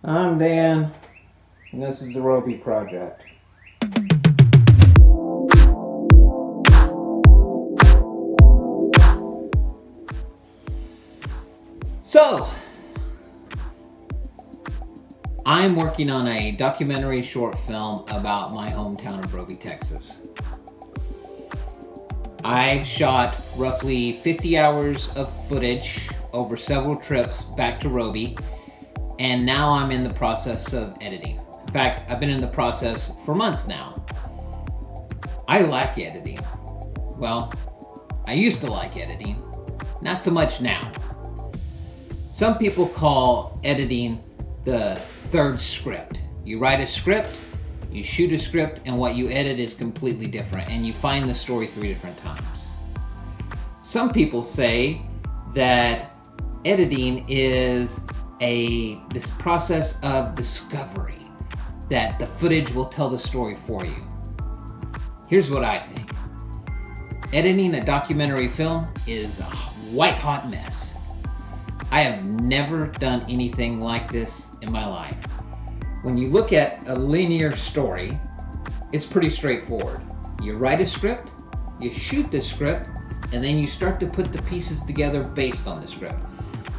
I'm Dan, and this is the Roby Project. So, I'm working on a documentary short film about my hometown of Roby, Texas. I shot roughly 50 hours of footage over several trips back to Roby, and now I'm in the process of editing. In fact, I've been in the process for months now. I like editing. Well, I used to like editing, not so much now. Some people call editing the third script. You write a script, you shoot a script, and what you edit is completely different, and you find the story 3 different times. Some people say that editing is this process of discovery, that the footage will tell the story for you. Here's what I think. Editing a documentary film is a white hot mess. I have never done anything like this in my life. When you look at a linear story, it's pretty straightforward. You write a script, you shoot the script, and then you start to put the pieces together based on the script.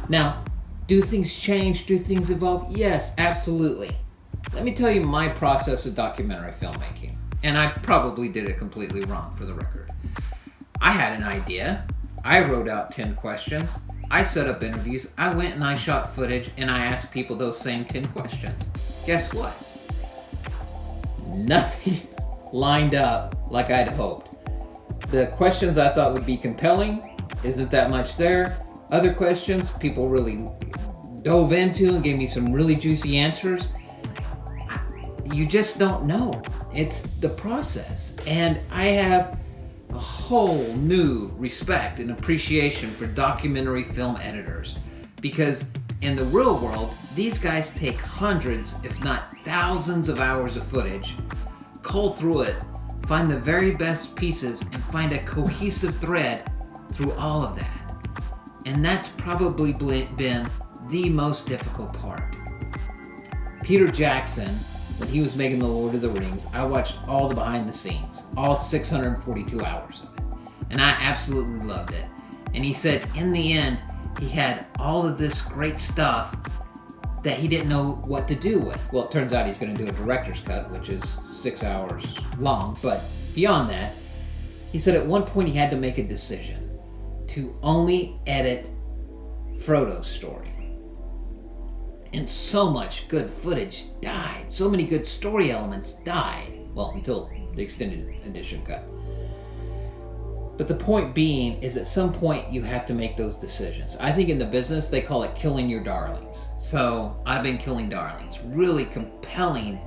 Now, do things change? Do things evolve? Yes, absolutely. Let me tell you my process of documentary filmmaking. And I probably did it completely wrong, for the record. I had an idea. I wrote out 10 questions. I set up interviews. I went and I shot footage and I asked people those same 10 questions. Guess what? Nothing lined up like I'd hoped. The questions I thought would be compelling, isn't that much there. Other questions, people really dove into and gave me some really juicy answers. You just don't know. It's the process. And I have a whole new respect and appreciation for documentary film editors, because in the real world, these guys take hundreds, if not thousands of hours of footage, cull through it, find the very best pieces, and find a cohesive thread through all of that. And that's probably been the most difficult part. Peter Jackson, when he was making The Lord of the Rings, I watched all the behind the scenes, all 642 hours of it. And I absolutely loved it. And he said in the end, he had all of this great stuff that he didn't know what to do with. Well, it turns out he's going to do a director's cut, which is 6 hours long. But beyond that, he said at one point he had to make a decision to only edit Frodo's story. And so much good footage died. So many good story elements died. Well, until the extended edition cut. But the point being is at some point you have to make those decisions. I think in the business they call it killing your darlings. So I've been killing darlings. Really compelling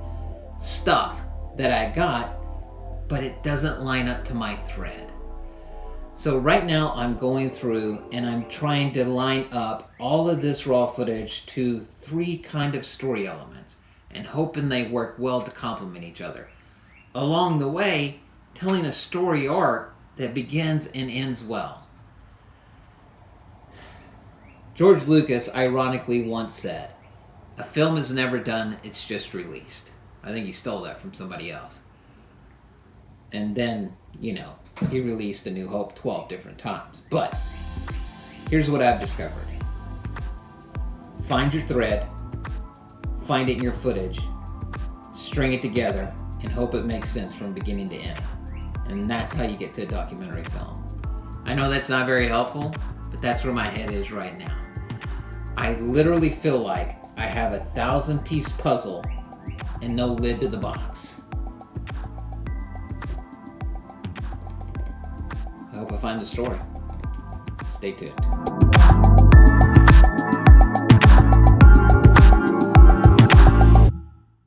stuff that I got, but it doesn't line up to my thread. So right now I'm going through and I'm trying to line up all of this raw footage to 3 kind of story elements and hoping they work well to complement each other. Along the way, telling a story arc that begins and ends well. George Lucas ironically once said, "A film is never done, it's just released." I think he stole that from somebody else. And then, he released A New Hope 12 different times. But here's what I've discovered. Find your thread, find it in your footage, string it together, and hope it makes sense from beginning to end. And that's how you get to a documentary film. I know that's not very helpful, but that's where my head is right now. I literally feel like I have a 1,000-piece puzzle and no lid to the box. I hope I find the story. Stay tuned.